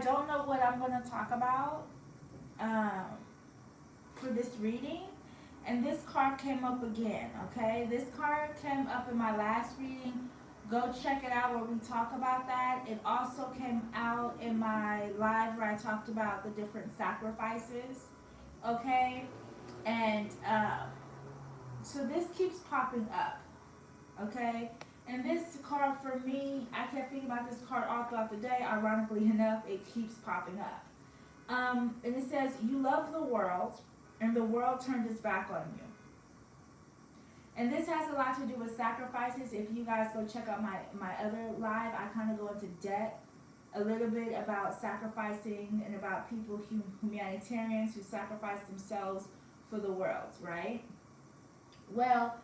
don't know what I'm going to talk about um, for this reading. And this card came up again, okay? This card came up in my last reading. Go check it out where we talk about that. It also came out in my live where I talked about the different sacrifices, okay? And so this keeps popping up, okay? And this card for me, I kept thinking about this card all throughout the day. Ironically enough, it keeps popping up. And it says, you love the world, and the world turned its back on you. And this has a lot to do with sacrifices. If you guys go check out my other live, I kind of go into depth a little bit about sacrificing and about people, humanitarians who sacrifice themselves for the world, right? Well,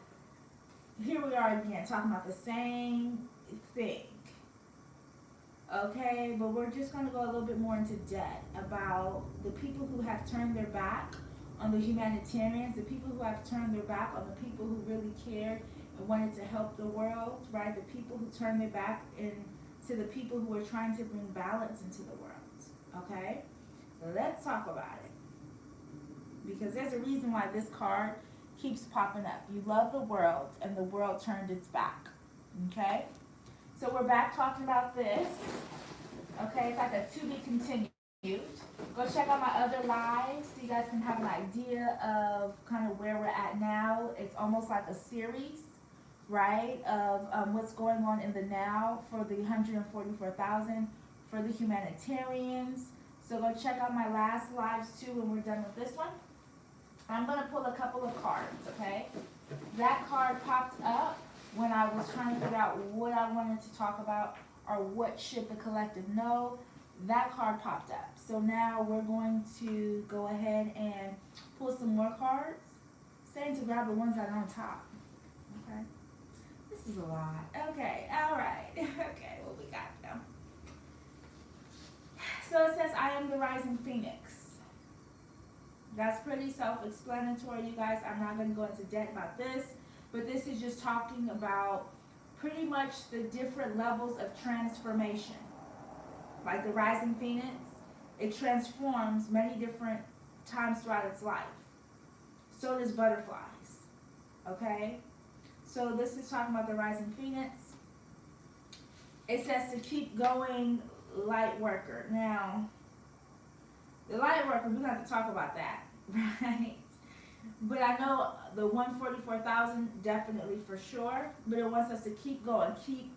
here we are again, talking about the same thing. Okay, but we're just going to go a little bit more into depth about the people who have turned their back on the humanitarians, the people who have turned their back on the people who really cared and wanted to help the world, right? The people who turned their back to the people who are trying to bring balance into the world, okay? Let's talk about it. Because there's a reason why this card keeps popping up. You love the world, and the world turned its back, okay? So we're back talking about this, okay? It's like a to be continued. Go check out my other lives so you guys can have an idea of kind of where we're at now. It's almost like a series, right, of what's going on in the now for the 144,000 for the humanitarians. So go check out my last lives too when we're done with this one. I'm going to pull a couple of cards, okay? That card popped up when I was trying to figure out what I wanted to talk about or what should the collective know. That card popped up. So now we're going to go ahead and pull some more cards. Saying to grab the ones that are on top. Okay. This is a lot. Okay. All right. Okay. What we got now? So it says, I am the rising phoenix. That's pretty self-explanatory, you guys. I'm not going to go into depth about this. But this is just talking about pretty much the different levels of transformation. Like the rising phoenix, it transforms many different times throughout its life. So does butterflies, okay? So this is talking about the rising phoenix. It says to keep going, light worker. Now, the light worker, we're going to have to talk about that, right? But I know the 144,000 definitely for sure, but it wants us to keep going, keep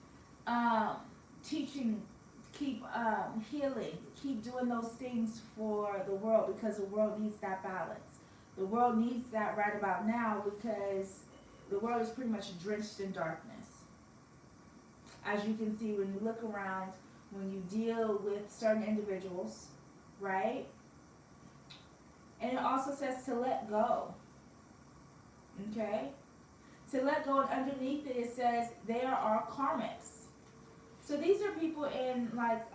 teaching, keep healing, keep doing those things for the world because the world needs that balance. The world needs that right about now because the world is pretty much drenched in darkness. As you can see when you look around, when you deal with certain individuals, right? And it also says to let go, okay? To let go, and underneath it, it says they are our karmics. So these are people in like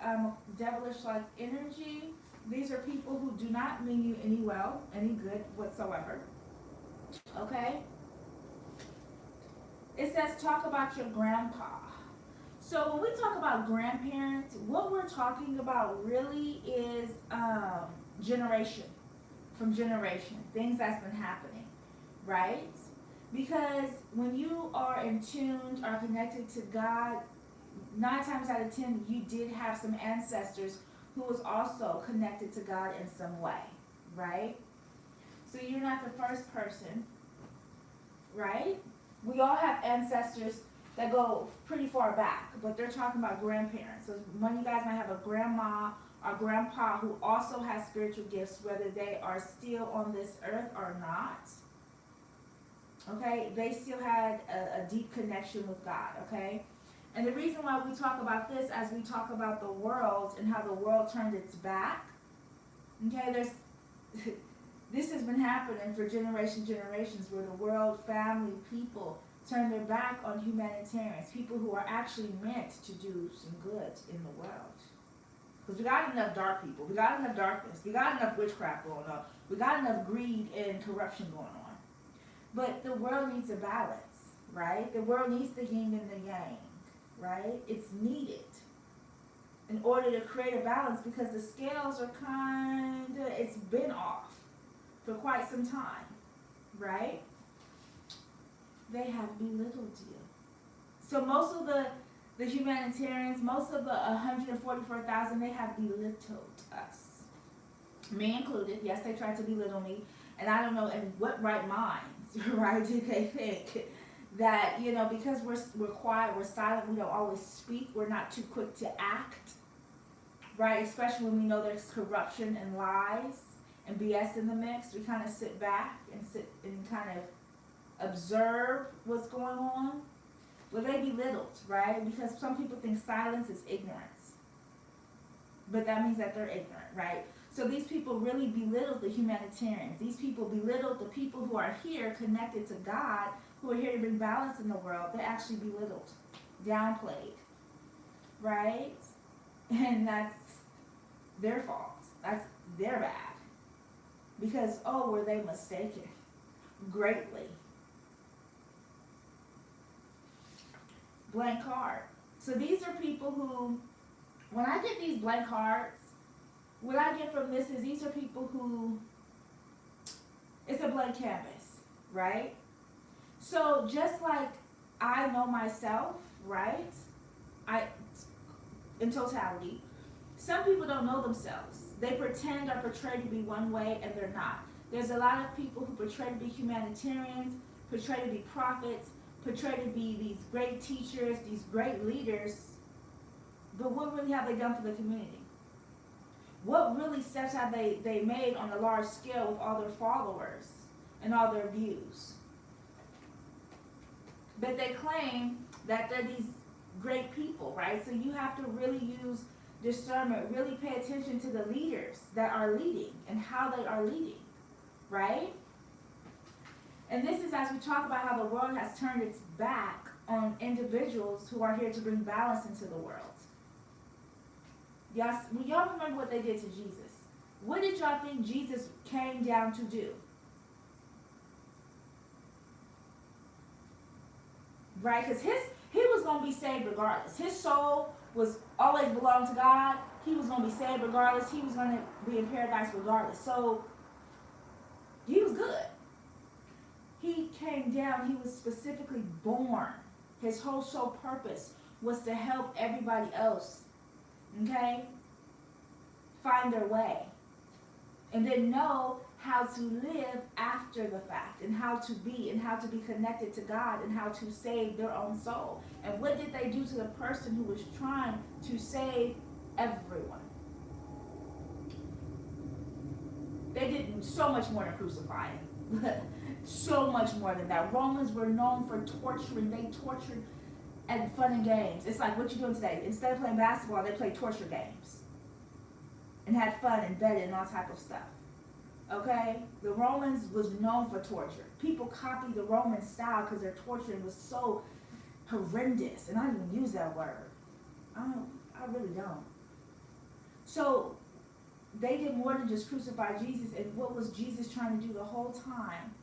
devilish like energy. These are people who do not mean you any well, any good whatsoever. Okay? It says talk about your grandpa. So when we talk about grandparents, what we're talking about really is generation from generation, things that's been happening, right? Because when you are in tune or connected to God, 9 times out of 10, you did have some ancestors who was also connected to God in some way, right? So you're not the first person, right? We all have ancestors that go pretty far back, but they're talking about grandparents. So one of you guys might have a grandma or grandpa who also has spiritual gifts, whether they are still on this earth or not. Okay, they still had a deep connection with God, okay? And the reason why we talk about this as we talk about the world and how the world turned its back, okay, this has been happening for generations where the world, family, people turn their back on humanitarians, people who are actually meant to do some good in the world. Because we got enough dark people, we got enough darkness, we got enough witchcraft going on, we got enough greed and corruption going on. But the world needs a balance, right? The world needs the yin and the yang, right? It's needed. in order to create a balance, because the scales are it's been off for quite some time, right? They have belittled you. So most of the humanitarians, most of the 144,000, they have belittled us. Me included. Yes, they tried to belittle me. And I don't know in what right minds, right, did they think that, because we're quiet, we're silent, we don't always speak, we're not too quick to act, right? Especially when we know there's corruption and lies and BS in the mix. We kind of sit back and kind of observe what's going on. Well, they belittled, right? Because some people think silence is ignorance. But that means that they're ignorant, right? So these people really belittled the humanitarians. These people belittled the people who are here connected to God, who are here to bring balance in the world. They actually belittled, downplayed, right? And that's their fault. That's their bad. Because, were they mistaken? Greatly. Blank card. So these are people who, when I get these blank cards, what I get from this is these are people who, it's a blank canvas, right? So just like I know myself, right? In totality, some people don't know themselves. They pretend or portray to be one way and they're not. There's a lot of people who portray to be humanitarians, portray to be prophets, portray to be these great teachers, these great leaders, but what really have they done for the community? What really steps have they made on a large scale with all their followers and all their views? But they claim that they're these great people, right? So you have to really use discernment, really pay attention to the leaders that are leading and how they are leading, right? And this is as we talk about how the world has turned its back on individuals who are here to bring balance into the world. Y'all remember what they did to Jesus? What did y'all think Jesus came down to do? Right? Because he was going to be saved regardless. His soul was always belonged to God. He was going to be saved regardless. He was going to be in paradise regardless. So he was good. He came down. He was specifically born. His whole sole purpose was to help everybody else, okay, find their way. And then know how to live after the fact, and how to be connected to God, and how to save their own soul. And what did they do to the person who was trying to save everyone? They did so much more than crucify him. So much more than that. Romans were known for torturing. They tortured and fun and games. It's like, what you doing today? Instead of playing basketball, they played torture games. And had fun and betted and all type of stuff. Okay? The Romans was known for torture. People copied the Roman style because their torturing was so horrendous. And I don't even use that word. I really don't. So they did more than just crucify Jesus. And what was Jesus trying to do the whole time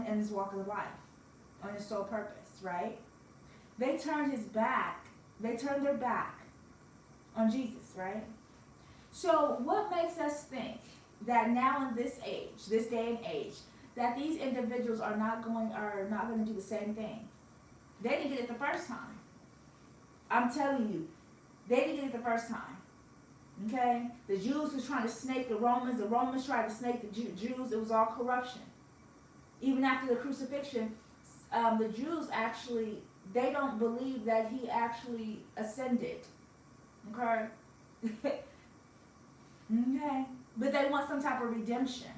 in his walk of life? On his sole purpose, right? They turned their back on Jesus, right? So what makes us think that now in this age, this day and age, that these individuals are not going to do the same thing? They didn't get it the first time. I'm telling you, they didn't get it the first time. Okay? The Jews was trying to snake the Romans. The Romans tried to snake the Jews. It was all corruption. Even after the crucifixion, the Jews actually, they don't believe that he actually ascended. Okay? Okay? But they want some type of redemption.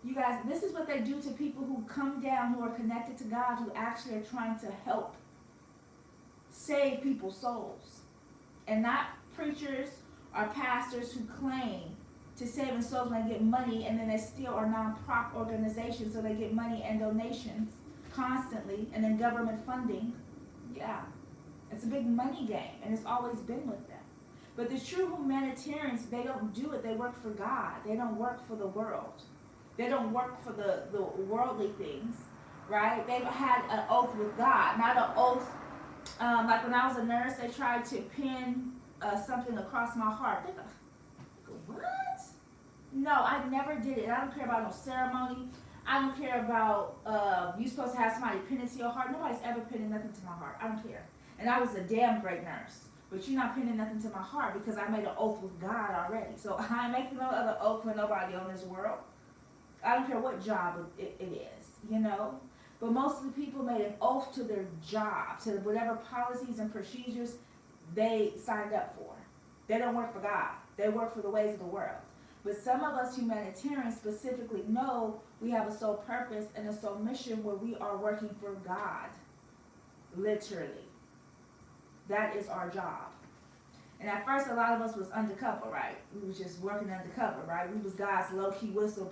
You guys, this is what they do to people who come down, who are connected to God, who actually are trying to help save people's souls. And not preachers or pastors who claim to saving souls when they get money, and then they still are non-profit organizations, so they get money and donations constantly, and then government funding. Yeah, it's a big money game, and it's always been with them. But the true humanitarians, they don't do it. They work for God. They don't work for the world. They don't work for the worldly things, right? They've had an oath with God, not an oath Like when I was a nurse, they tried to pin something across my heart. They go, what? No, I never did it. I don't care about no ceremony. I don't care about you supposed to have somebody pin it to your heart. Nobody's ever pinning nothing to my heart. I don't care. And I was a damn great nurse. But you're not pinning nothing to my heart because I made an oath with God already. So I ain't making no other oath with nobody on this world. I don't care what job it is, you know. But most of the people made an oath to their job, to whatever policies and procedures they signed up for. They don't work for God. They work for the ways of the world. But some of us humanitarians specifically know we have a sole purpose and a sole mission where we are working for God. Literally. That is our job. And at first a lot of us was undercover, right? We was just working undercover, right? We was God's low-key whistle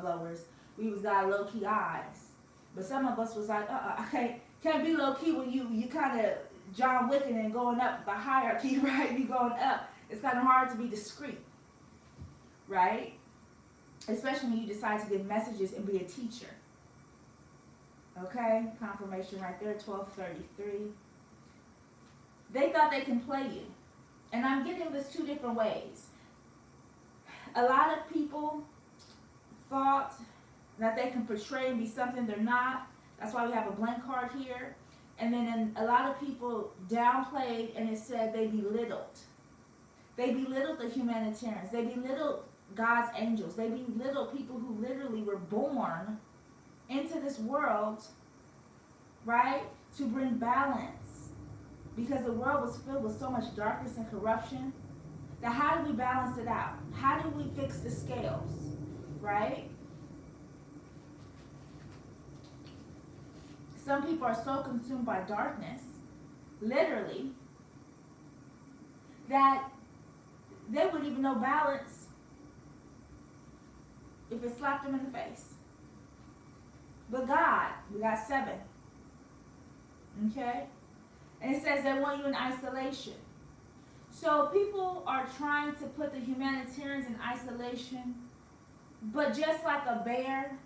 blowers. We was God's low-key eyes. But some of us was like, I can't be low-key when you kind of John Wicking and going up the hierarchy, right? You going up. It's kind of hard to be discreet, right? Especially when you decide to give messages and be a teacher. Okay? Confirmation right there, 1233. They thought they can play you. And I'm getting this two different ways. A lot of people thought that they can portray and be something they're not. That's why we have a blank card here. And then a lot of people downplayed and it said they belittled. They belittled the humanitarians. They belittled God's angels. They belittled people who literally were born into this world, right, to bring balance. Because the world was filled with so much darkness and corruption. Now how do we balance it out? How do we fix the scales, right? Some people are so consumed by darkness, literally, that they wouldn't even know balance if it slapped them in the face. But God, we got 7. Okay? And it says they want you in isolation. So people are trying to put the humanitarians in isolation, but just like a bear,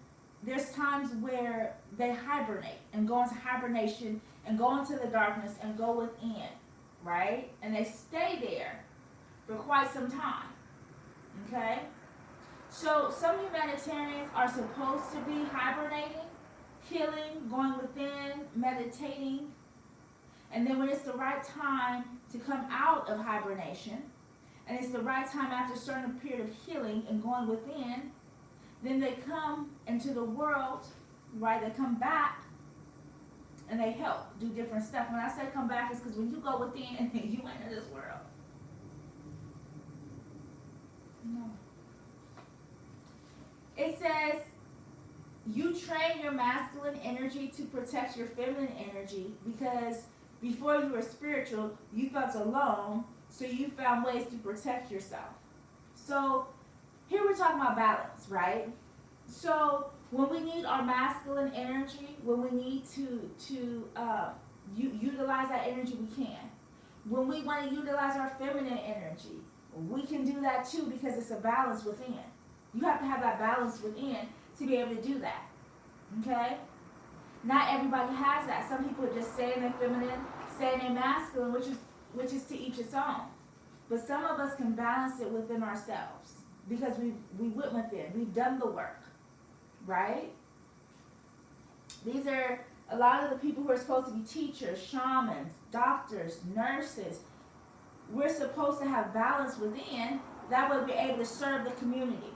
there's times where they hibernate and go into hibernation and go into the darkness and go within, right? And they stay there for quite some time, okay? So some humanitarians are supposed to be hibernating, healing, going within, meditating, and then when it's the right time to come out of hibernation, and it's the right time after a certain period of healing and going within, then they come into the world, right? They come back and they help do different stuff. When I say come back, it's because when you go within, you enter this world. No. It says, you train your masculine energy to protect your feminine energy because before you were spiritual, you felt alone, so you found ways to protect yourself. So here we're talking about balance, right? So when we need our masculine energy, when we need to utilize that energy, we can. When we want to utilize our feminine energy, we can do that too because it's a balance within. You have to have that balance within to be able to do that. Okay? Not everybody has that. Some people are just saying they're feminine, saying they're masculine, which is to each its own. But some of us can balance it within ourselves because we went within. We've done the work, right? These are a lot of the people who are supposed to be teachers, shamans, doctors, nurses. We're supposed to have balance within. That way we're able to serve the community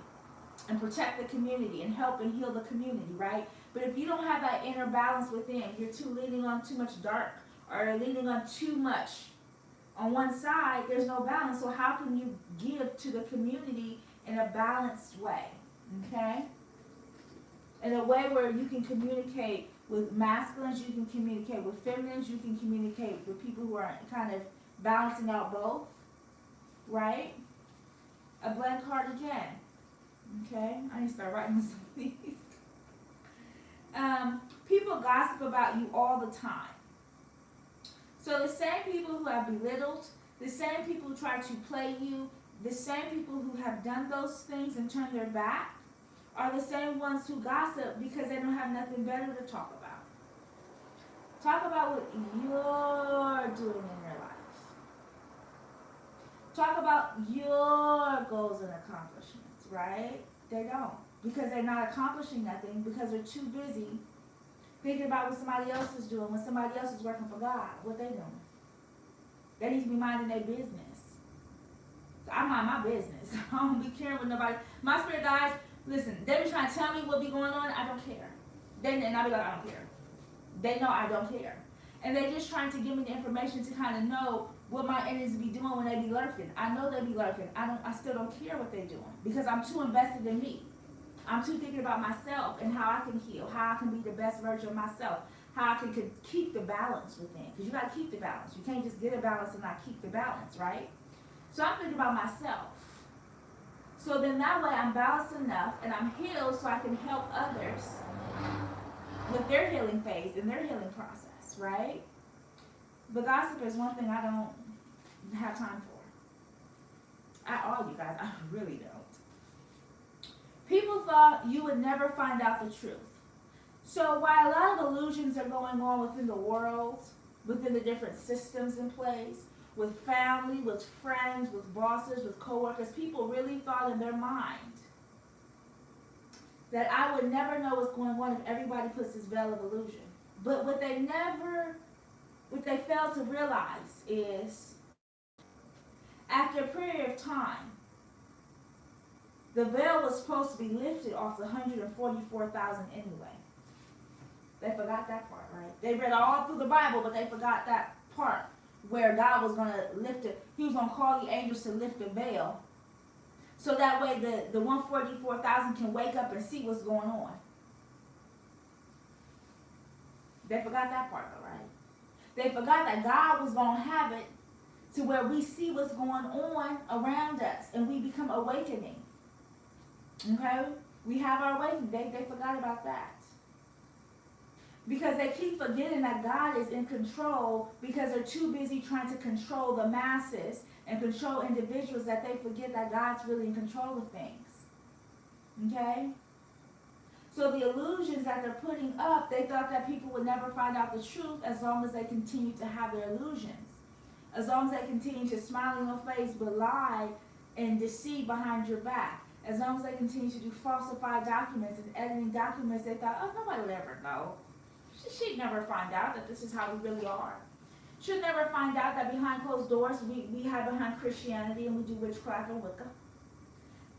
and protect the community and help and heal the community, right? But if you don't have that inner balance within, you're leaning on too much dark or leaning on too much on one side, there's no balance. So how can you give to the community in a balanced way, okay? In a way where you can communicate with masculines, you can communicate with feminines, you can communicate with people who are kind of balancing out both, right? A blank card again. Okay, I need to start writing some of these. People gossip about you all the time. So the same people who have belittled, the same people who try to play you, the same people who have done those things and turned their back are the same ones who gossip because they don't have nothing better to talk about. Talk about what you're doing in your life. Talk about your goals and accomplishments, right? They don't. Because they're not accomplishing nothing because they're too busy thinking about what somebody else is doing, when somebody else is working for God, what they doing. They need to be minding their business. So I mind my business. I don't be caring with nobody. My spirit guys, listen, they be trying to tell me what be going on. I don't care. And I be like, I don't care. They know I don't care. And they're just trying to give me the information to kind of know what my enemies be doing when they be lurking. I know they be lurking. I still don't care what they're doing because I'm too invested in me. I'm too thinking about myself and how I can heal, how I can be the best version of myself, how I can keep the balance within. Because you got to keep the balance. You can't just get a balance and not keep the balance, right? So I'm thinking about myself. So then that way I'm balanced enough and I'm healed so I can help others with their healing phase and their healing process, right? But gossip is one thing I don't have time for. At all, you guys. I really don't. People thought you would never find out the truth. So while a lot of illusions are going on within the world, within the different systems in place, with family, with friends, with bosses, with coworkers, people really thought in their mind that I would never know what's going on if everybody puts this veil of illusion. But what they fail to realize is, after a period of time, the veil was supposed to be lifted off the 144,000 anyway. They forgot that part, right? They read all through the Bible, but they forgot that part where God was going to lift it. He was going to call the angels to lift the veil. So that way the 144,000 can wake up and see what's going on. They forgot that part, though, right? They forgot that God was going to have it to where we see what's going on around us and we become awakening. Okay? We have our awakening. They forgot about that. Because they keep forgetting that God is in control because they're too busy trying to control the masses and control individuals that they forget that God's really in control of things. Okay? So the illusions that they're putting up, they thought that people would never find out the truth as long as they continue to have their illusions. As long as they continue to smile in your face but lie and deceive behind your back. As long as they continue to do falsified documents and editing documents, they thought, oh, nobody will ever know. She'd never find out that this is how we really are. She'll never find out that behind closed doors we hide behind Christianity and we do witchcraft and Wicca.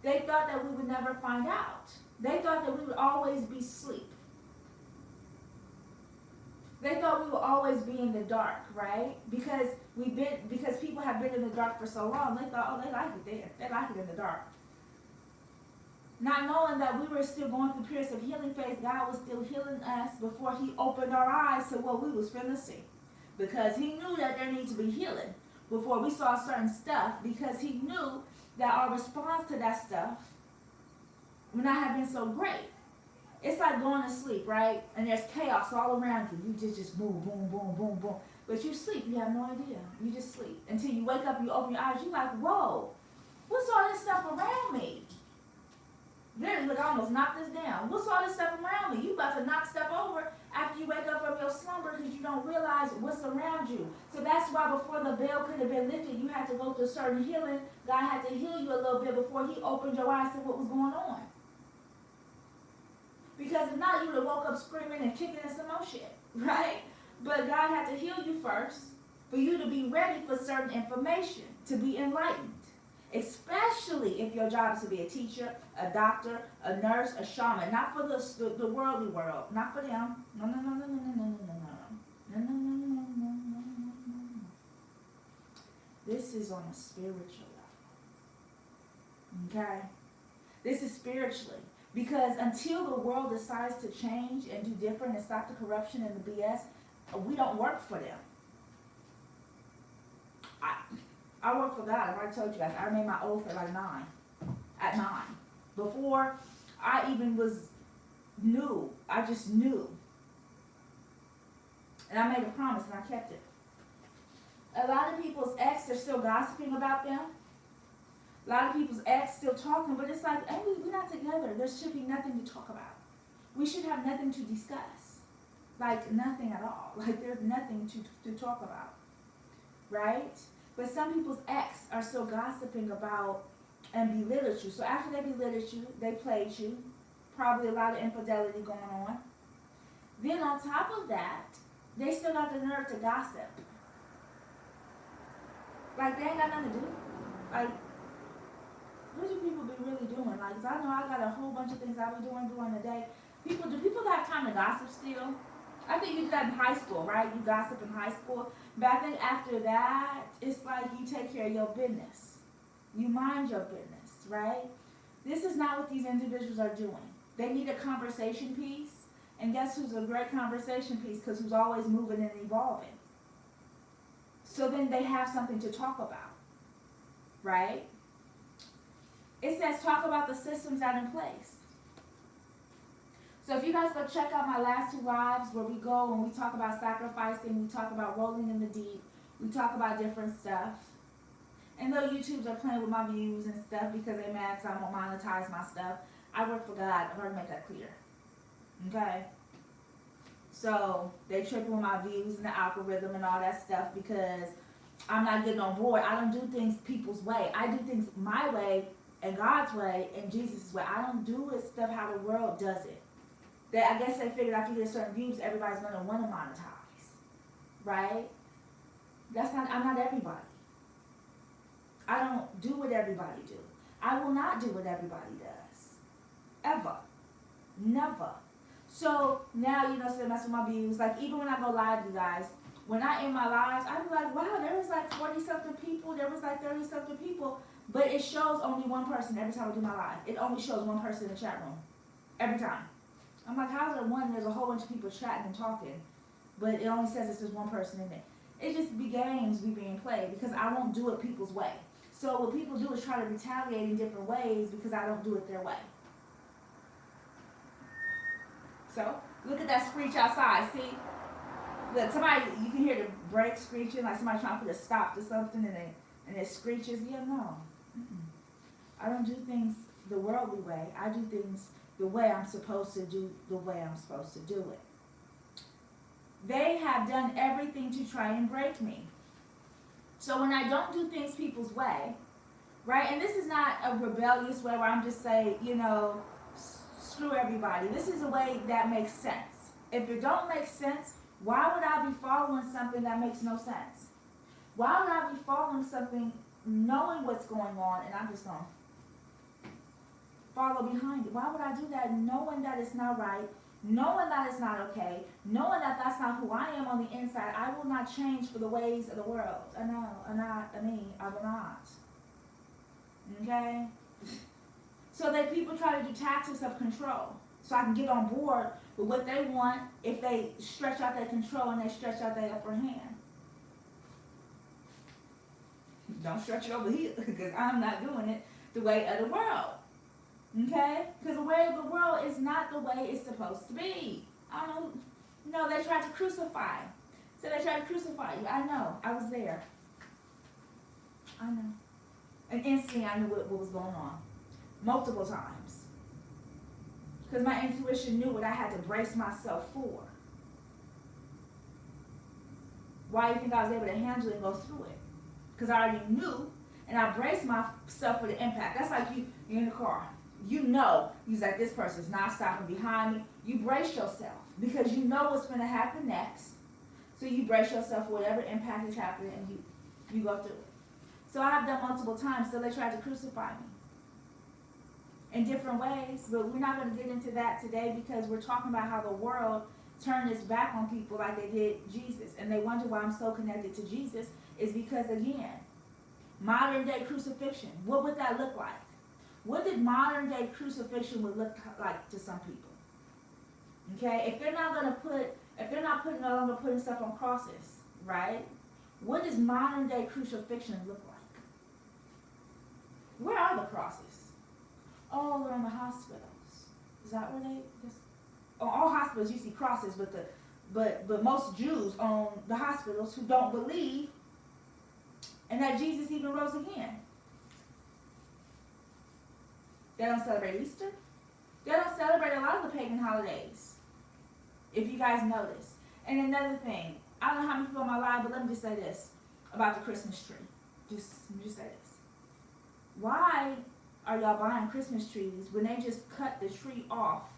They thought that we would never find out. They thought that we would always be asleep. They thought we would always be in the dark, right? Because people have been in the dark for so long, they thought, oh, they like it there. They like it in the dark. Not knowing that we were still going through periods of healing phase, God was still healing us before he opened our eyes to what we was finna see. Because he knew that there needed to be healing before we saw certain stuff, because he knew that our response to that stuff would not have been so great. It's like going to sleep, right? And there's chaos all around you. You just boom, boom, boom, boom, boom. But you sleep, you have no idea. You just sleep. Until you wake up, you open your eyes, you're like, whoa, what's all this stuff around me? Literally, look, I almost knocked this down. What's all this stuff around me? You about to knock stuff over after you wake up from your slumber because you don't realize what's around you. So that's why before the veil could have been lifted, you had to go through certain healing. God had to heal you a little bit before he opened your eyes to what was going on. Because if not, you would have woke up screaming and kicking and some more shit, right? But God had to heal you first for you to be ready for certain information, to be enlightened. Especially if your job is to be a teacher, a doctor, a nurse, a shaman. Not for the worldly world. Not for them. No, no, no, no, no, no, no, no, no, no, no, no, no, no, no, no. This is on a spiritual level. Okay? This is spiritually. Because until the world decides to change and do different and stop the corruption and the BS, we don't work for them. I work for God. I've already told you guys. I made my oath at 9. At 9. Before I even knew. I just knew. And I made a promise and I kept it. A lot of people's ex are still gossiping about them. A lot of people's ex still talking, but it's like, hey, we're not together. There should be nothing to talk about. We should have nothing to discuss. Like nothing at all. Like there's nothing to talk about, right? But some people's ex are still gossiping about and belittled you. So after they belittled you, they played you, probably a lot of infidelity going on. Then on top of that, they still got the nerve to gossip. Like they ain't got nothing to do. Like, what do people be really doing? Like, 'cause I know I got a whole bunch of things I be doing during the day. Do people have time to gossip still? I think you did that in high school, right? You gossip in high school. But I think after that, it's like you take care of your business. You mind your business, right? This is not what these individuals are doing. They need a conversation piece. And guess who's a great conversation piece? Because who's always moving and evolving. So then they have something to talk about, right? It says talk about the systems that are in place. So if you guys go check out my last 2 lives where we go and we talk about sacrificing, we talk about rolling in the deep, we talk about different stuff. And though YouTubes are playing with my views and stuff because they mad because I won't monetize my stuff, I work for God. I've already made that clear. Okay? So they tripping with my views and the algorithm and all that stuff because I'm not getting on board. I don't do things people's way. I do things my way and God's way and Jesus' way. I don't do it stuff how the world does it. I guess they figured after you get certain views, everybody's going to want to monetize. Right? I'm not everybody. I don't do what everybody do. I will not do what everybody does. Ever. Never. So now, so they mess with my views. Like even when I go live, you guys, when I end my lives, I be like, wow, there was like 40-something people. There was like 30-something people. But it shows only one person every time I do my live. It only shows one person in the chat room. Every time. I'm like, how's there one? There's a whole bunch of people chatting and talking. But it only says it's just one person in there. It just be games being played because I won't do it people's way. So what people do is try to retaliate in different ways because I don't do it their way. So, look at that screech outside, see? Look, you can hear the brake screeching, like somebody trying to put a stop to something and it screeches. Yeah, no. I don't do things the worldly way. I do things the way I'm supposed to do, the way I'm supposed to do it. They have done everything to try and break me. So when I don't do things people's way, right, and this is not a rebellious way where I'm just saying, screw everybody. This is a way that makes sense. If it don't make sense, why would I be following something that makes no sense? Why would I be following something knowing what's going on and I'm just going to follow behind it? Why would I do that knowing that it's not right, knowing that it's not okay, knowing that that's not who I am on the inside? I will not change for the ways of the world. I will not. Okay? So that people try to do tactics of control. So I can get on board with what they want if they stretch out their control and they stretch out their upper hand. Don't stretch it over here because I'm not doing it the way of the world. Okay? Because the way of the world is not the way it's supposed to be. No, they tried to crucify. So they tried to crucify you. I know. I was there. I know. And instantly I knew what was going on. Multiple times. Because my intuition knew what I had to brace myself for. Why do you think I was able to handle it and go through it? Because I already knew, and I braced myself for the impact. That's like you're in the car. You're like, this person's not stopping behind me. You brace yourself because you know what's going to happen next. So you brace yourself for whatever impact is happening and you go through it. So I have done multiple times, so they tried to crucify me in different ways, but we're not going to get into that today because we're talking about how the world turned its back on people like they did Jesus. And they wonder why I'm so connected to Jesus is because, again, modern day crucifixion, what would that look like? What did modern day crucifixion would look like to some people? Okay, if they're not no longer putting stuff on crosses, right? What does modern day crucifixion look like? Where are the crosses? Oh, they're in the hospitals. Is that where they just? On all hospitals you see crosses, but most Jews own the hospitals who don't believe and that Jesus even rose again. They don't celebrate Easter. They don't celebrate a lot of the pagan holidays. if you guys notice. And another thing, I don't know how many people in my life, but let me just say this about the Christmas tree. Let me just say this. Why are y'all buying Christmas trees when they just cut the tree off?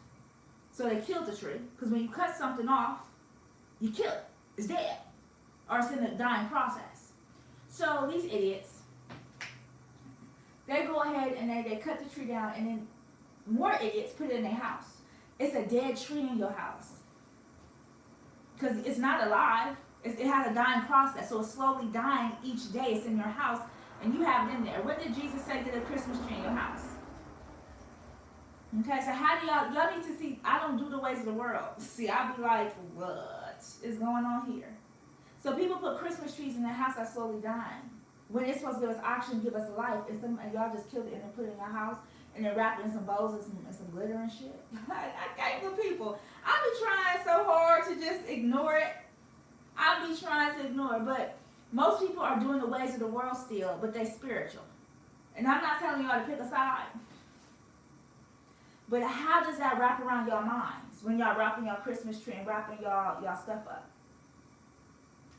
So they killed the tree. Because when you cut something off, you kill it. It's dead. Or it's in the dying process. So these idiots, they go ahead and they cut the tree down, and then more idiots put it in their house. It's a dead tree in your house. Because it's not alive. It has a dying process. So it's slowly dying each day. It's in your house, and you have it in there. What did Jesus say to the Christmas tree in your house? Okay, so how do y'all need to see, I don't do the ways of the world. See, I'll be like, what is going on here? So people put Christmas trees in their house that's slowly dying. When it's supposed to give us oxygen, give us life, and y'all just killed it and then put it in your house, and then wrap it in some bows and some glitter and shit. I can't with people. I be trying so hard to just ignore it. I be trying to ignore it, but most people are doing the ways of the world still, but they spiritual. And I'm not telling y'all to pick a side. But how does that wrap around your minds when y'all wrapping your Christmas tree and wrapping y'all stuff up?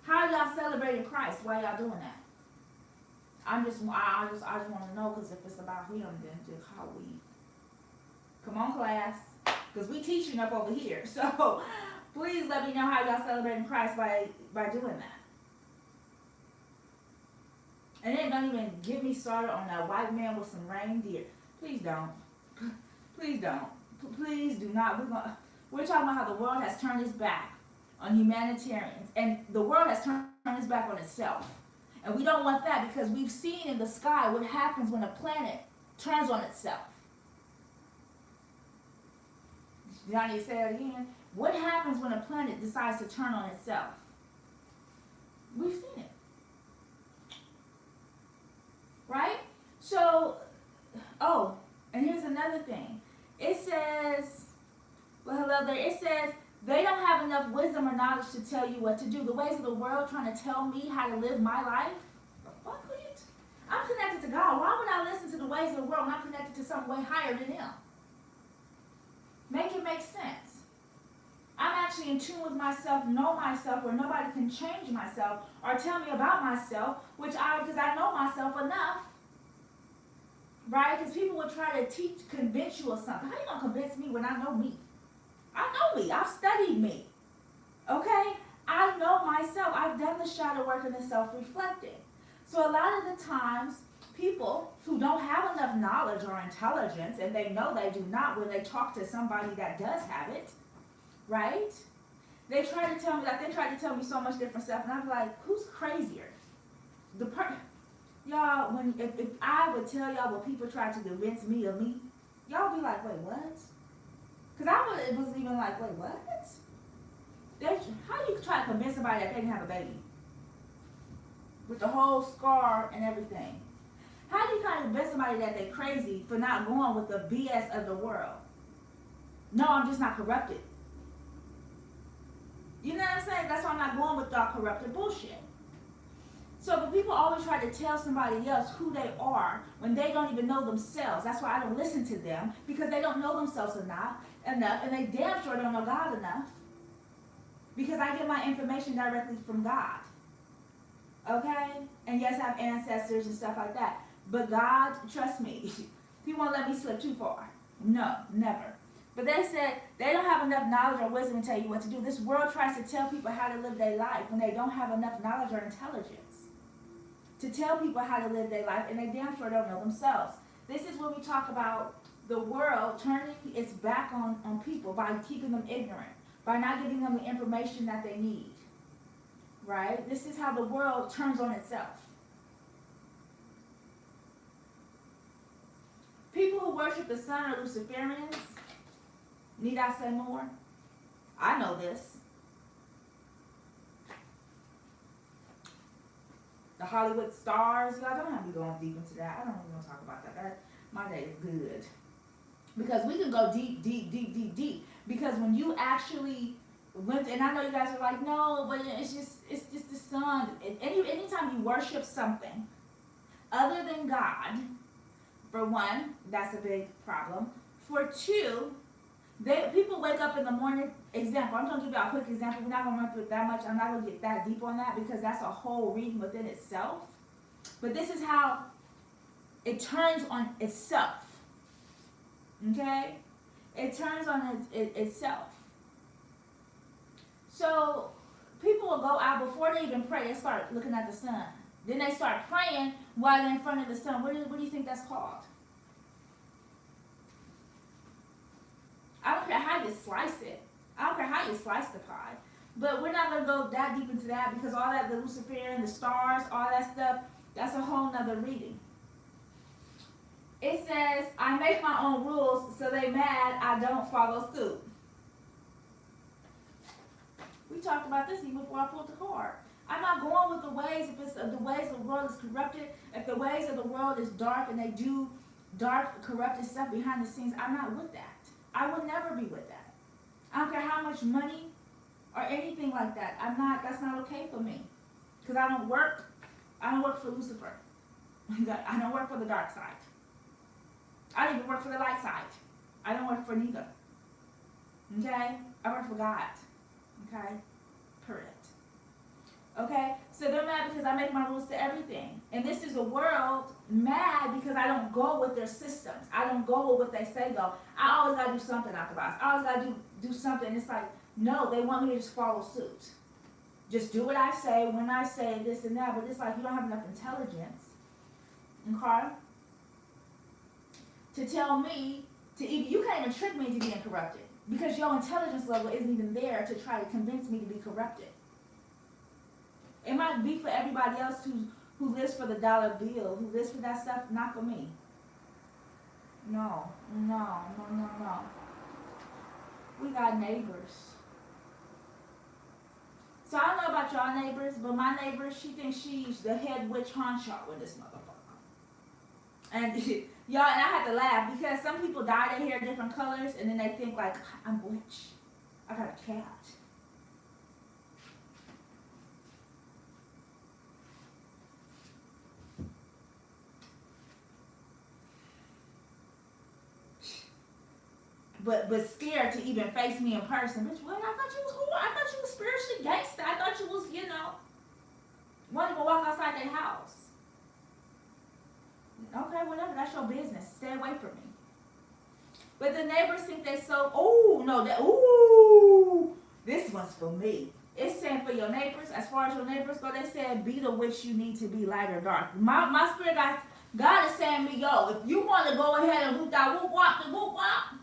How are y'all celebrating Christ while y'all doing that? I just want to know, because if it's about him, then just how we. Come on, class, because we teaching up over here. So please let me know how y'all celebrating Christ by doing that. And then don't even get me started on that white man with some reindeer. Please don't. Please don't. Please do not. We're talking about how the world has turned its back on humanitarians, and the world has turned its back on itself. And we don't want that, because we've seen in the sky what happens when a planet turns on itself. Johnny, say it again. What happens when a planet decides to turn on itself? We've seen it. Right? So, and here's another thing. It says, well, hello there. It says, they don't have enough wisdom or knowledge to tell you what to do. The ways of the world trying to tell me how to live my life? The fuck are you? I'm connected to God. Why would I listen to the ways of the world when I'm connected to something way higher than Him? Make it make sense. I'm actually in tune with myself, know myself, where nobody can change myself or tell me about myself, because I know myself enough. Right? Because people will try to convince you of something. How are you going to convince me when I know me? I know me. I've studied me. Okay? I know myself. I've done the shadow work and the self-reflecting. So a lot of the times, people who don't have enough knowledge or intelligence, and they know they do not when they talk to somebody that does have it, right? They try to tell me so much different stuff, and I'm like, who's crazier? Y'all, if I would tell y'all what people try to convince me of me, y'all be like, wait, what? Because it was even like, wait, what? How do you try to convince somebody that they didn't have a baby? With the whole scar and everything. How do you kind of convince somebody that they're crazy for not going with the BS of the world? No, I'm just not corrupted. You know what I'm saying? That's why I'm not going with y'all corrupted bullshit. So, but people always try to tell somebody else who they are when they don't even know themselves. That's why I don't listen to them, because they don't know themselves enough, and they damn sure don't know God enough. Because I get my information directly from God. Okay? And yes, I have ancestors and stuff like that. But God, trust me, He won't let me slip too far. No, never. But they said they don't have enough knowledge or wisdom to tell you what to do. This world tries to tell people how to live their life when they don't have enough knowledge or intelligence to tell people how to live their life, and they damn sure don't know themselves. This is when we talk about the world turning its back on people by keeping them ignorant, by not giving them the information that they need. Right? This is how the world turns on itself. People who worship the sun are Luciferians. Need I say more? I know this. The Hollywood stars. Y'all don't have to be going deep into that. I don't even want to talk about that. My day is good. Because we can go deep. Because when you actually went, and I know you guys are like, no, but it's just the sun. Anytime you worship something other than God, for one, that's a big problem. For two, people wake up in the morning example. I'm going to give you a quick example. We're not going to run through it that much. I'm not going to get that deep on that because that's a whole reading within itself. But this is how it turns on itself. Okay? It turns on itself. So people will go out before they even pray. They start looking at the sun. Then they start praying while they're in front of the sun. What do you think that's called? I don't care how you slice it. I don't care how you slice the pie. But we're not going to go that deep into that because all that, the Luciferian, the stars, all that stuff, that's a whole nother reading. It says, I make my own rules, so they mad I don't follow suit. We talked about this even before I pulled the card. I'm not going with the ways, if it's the ways of the world is corrupted, if the ways of the world is dark and they do dark, corrupted stuff behind the scenes, I'm not with that. I will never be with that. I don't care how much money or anything like that. That's not okay for me. Because I don't work for Lucifer. I don't work for the dark side. I don't even work for the light side. I don't work for neither. Okay? I work for God. Okay? Period. Okay? So they're mad because I make my rules to everything. And this is a world mad because I don't go with their systems. I don't go with what they say go. I always got to do something out the box. I always got to do something. It's like, no, they want me to just follow suit. Just do what I say, when I say this and that. But it's like you don't have enough intelligence. Okay? To tell me, you can't even trick me into being corrupted. Because your intelligence level isn't even there to try to convince me to be corrupted. It might be for everybody else who lives for the dollar bill, who lives for that stuff, not for me. No. We got neighbors. So I don't know about y'all neighbors, but my neighbor, she thinks she's the head witch honcho in this motherfucker. And y'all, and I had to laugh because some people dye their hair different colors and then they think like, I'm a witch. I got a cat. But scared to even face me in person. Bitch, what? I thought you was cool. I thought you was spiritually gangster. I thought you was, wanting to walk outside their house. Okay, whatever. That's your business. Stay away from me. But the neighbors think they so, this one's for me. It's saying for your neighbors, as far as your neighbors go, they said be the witch you need to be, light or dark. My spirit guys, God is saying me, yo, if you want to go ahead and whoop that whoop wop the whoop wop,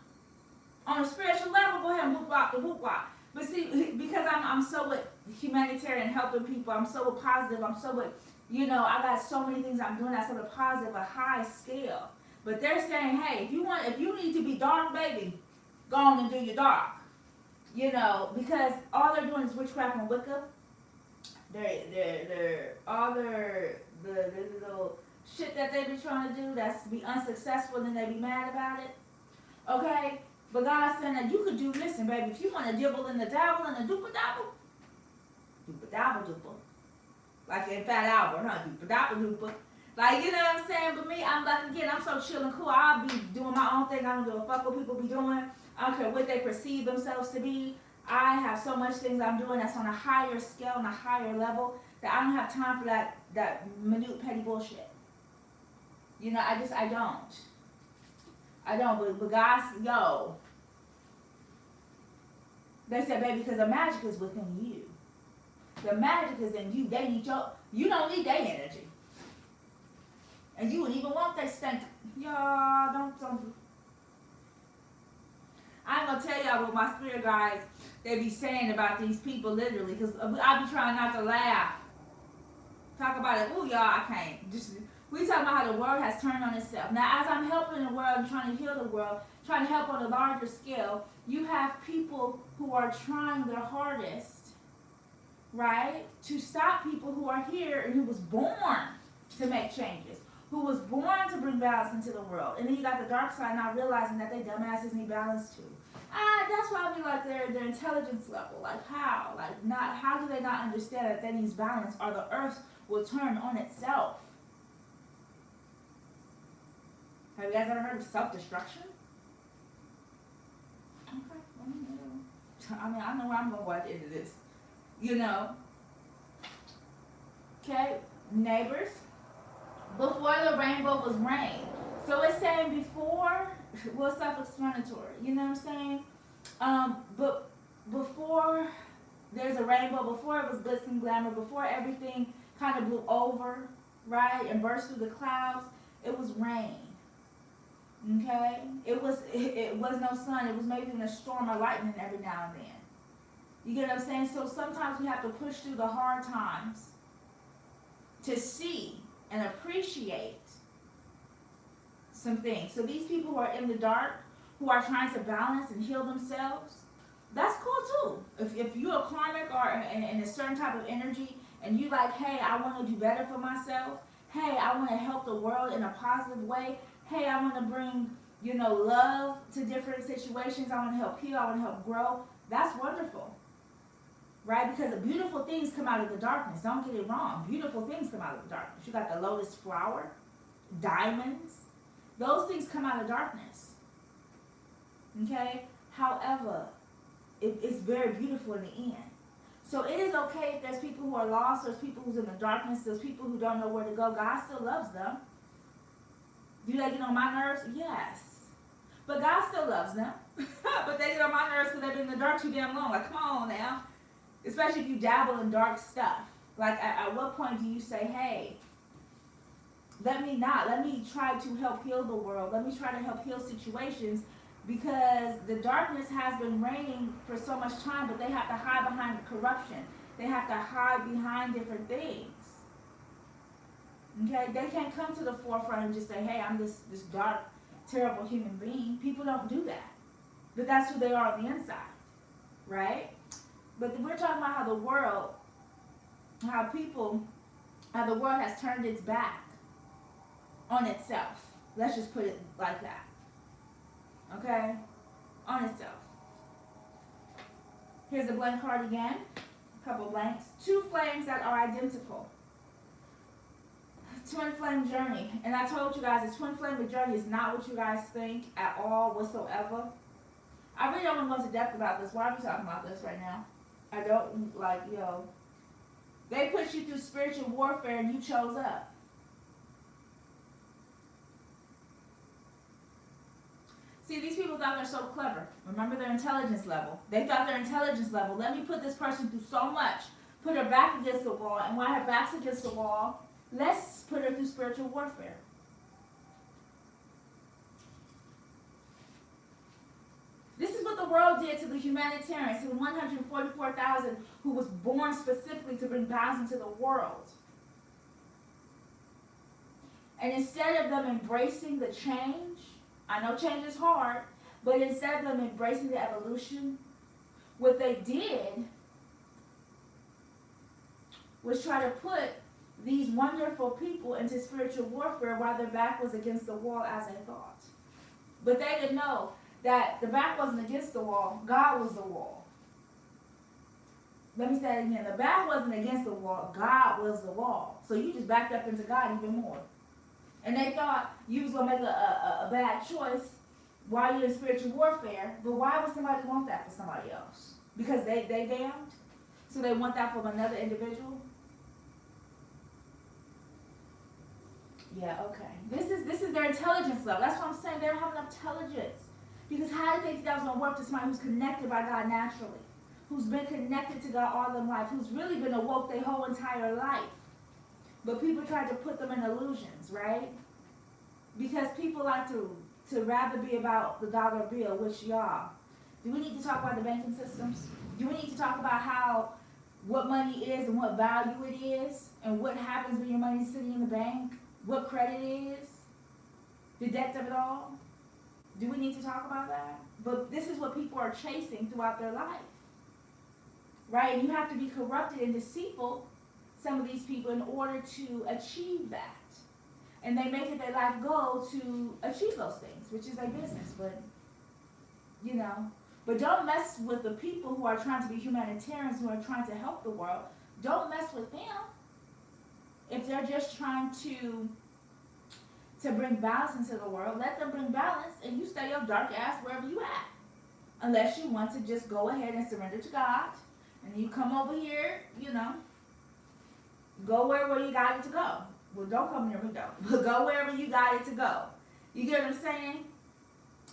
on a spiritual level, go ahead and whoop wop the whoop wop. But see, because I'm so with humanitarian, helping people, I'm so with positive, I'm so with, I got so many things I'm doing that's on a positive, a high scale. But they're saying, hey, if you need to be dark, baby, go on and do your dark. Because all they're doing is witchcraft and Wicca. They're all the little shit that they be trying to do that's be unsuccessful and they be mad about it. Okay? But God's saying that you could do, listen, baby, if you want to dibble in the dabble and the doopa-dabble, doopa-dabble-doopa. Like in Fat Albert, huh? Doopa-dabble-doopa. Like, you know what I'm saying? But me, I'm like, again, I'm so chill and cool. I'll be doing my own thing. I don't give a fuck what people be doing. I don't care what they perceive themselves to be. I have so much things I'm doing that's on a higher scale, on a higher level, that I don't have time for that minute, petty bullshit. I don't. But guys, yo, they said, baby, because the magic is within you. The magic is in you. They need you don't need their energy. And you wouldn't even want they stink. Y'all, don't. I ain't gonna tell y'all what my spirit guys, they be saying about these people literally, because I be trying not to laugh. Talk about it. Ooh, y'all, I can't. We talking about how the world has turned on itself. Now, as I'm helping the world and trying to heal the world, trying to help on a larger scale, you have people who are trying their hardest, right, to stop people who are here and who was born to make changes, who was born to bring balance into the world. And then you got the dark side not realizing that they dumbasses need balance too. That's why I mean, like, their intelligence level, like how? How do they not understand that they need balance or the earth will turn on itself? Have you guys ever heard of self-destruction? Okay, I mean, I know where I'm going to go at the end of this. You know? Okay? Neighbors. Before the rainbow was rain. So it's saying before was self-explanatory. You know what I'm saying? But before there's a rainbow, before it was glitz and glamour, before everything kind of blew over, right, and burst through the clouds, it was rain. Okay? It was no sun. It was maybe even a storm or lightning every now and then. You get what I'm saying? So sometimes we have to push through the hard times to see and appreciate some things. So these people who are in the dark, who are trying to balance and heal themselves, that's cool too. If you're a karmic or in a certain type of energy and you like, hey, I want to do better for myself. Hey, I want to help the world in a positive way. Hey, I want to bring, love to different situations. I want to help heal. I want to help grow. That's wonderful. Right? Because beautiful things come out of the darkness. Don't get it wrong. Beautiful things come out of the darkness. You got the lotus flower, diamonds. Those things come out of darkness. Okay? However, it's very beautiful in the end. So it is okay if there's people who are lost, there's people who's in the darkness, there's people who don't know where to go. God still loves them. Do they get on my nerves? Yes. But God still loves them. But they get on my nerves because they've been in the dark too damn long. Like, come on now. Especially if you dabble in dark stuff. Like, at what point do you say, hey, let me try to help heal the world. Let me try to help heal situations, because the darkness has been reigning for so much time, but they have to hide behind corruption. They have to hide behind different things. Okay? They can't come to the forefront and just say, hey, I'm this dark, terrible human being. People don't do that. But that's who they are on the inside. Right? But we're talking about how the world has turned its back on itself. Let's just put it like that. Okay? On itself. Here's a blank card again. A couple blanks. Two flames that are identical. Twin flame journey. And I told you guys, the twin flame journey is not what you guys think at all whatsoever. I really don't want to go into depth about this. Why are we talking about this right now? I don't, they put you through spiritual warfare and you chose up. See, these people thought they're so clever. Remember their intelligence level. They thought their intelligence level, let me put this person through so much. Put her back against the wall, and while her back's against the wall, let's put her through spiritual warfare. This is what the world did to the humanitarians, to the 144,000 who was born specifically to bring balance into the world. And instead of them embracing the change, I know change is hard, but instead of them embracing the evolution, what they did was try to put these wonderful people into spiritual warfare while their back was against the wall as they thought. But they didn't know that the back wasn't against the wall, God was the wall. Let me say it again. The back wasn't against the wall, God was the wall. So you just backed up into God even more. And they thought you was going to make a bad choice while you're in spiritual warfare, but why would somebody want that for somebody else? Because they damned? So they want that from another individual? Yeah, okay. This is their intelligence level. That's what I'm saying. They don't have enough intelligence. Because how do they think that was going to work to somebody who's connected by God naturally? Who's been connected to God all their life? Who's really been awoke their whole entire life? But people try to put them in illusions, right? Because people like to rather be about the dollar bill, which y'all, do we need to talk about the banking systems? Do we need to talk about what money is and what value it is? And what happens when your money's sitting in the bank? What credit is? The depth of it all? Do we need to talk about that? But this is what people are chasing throughout their life. Right? And you have to be corrupted and deceitful, some of these people, in order to achieve that. And they make it their life goal to achieve those things, which is their business. But, but don't mess with the people who are trying to be humanitarians, who are trying to help the world. Don't mess with them. If they're just trying to bring balance into the world, let them bring balance, and you stay your dark ass wherever you at. unless you want to just go ahead and surrender to God. And you come over here, go wherever you got it to go. Well, don't come near me though. But go wherever you got it to go. You get what I'm saying?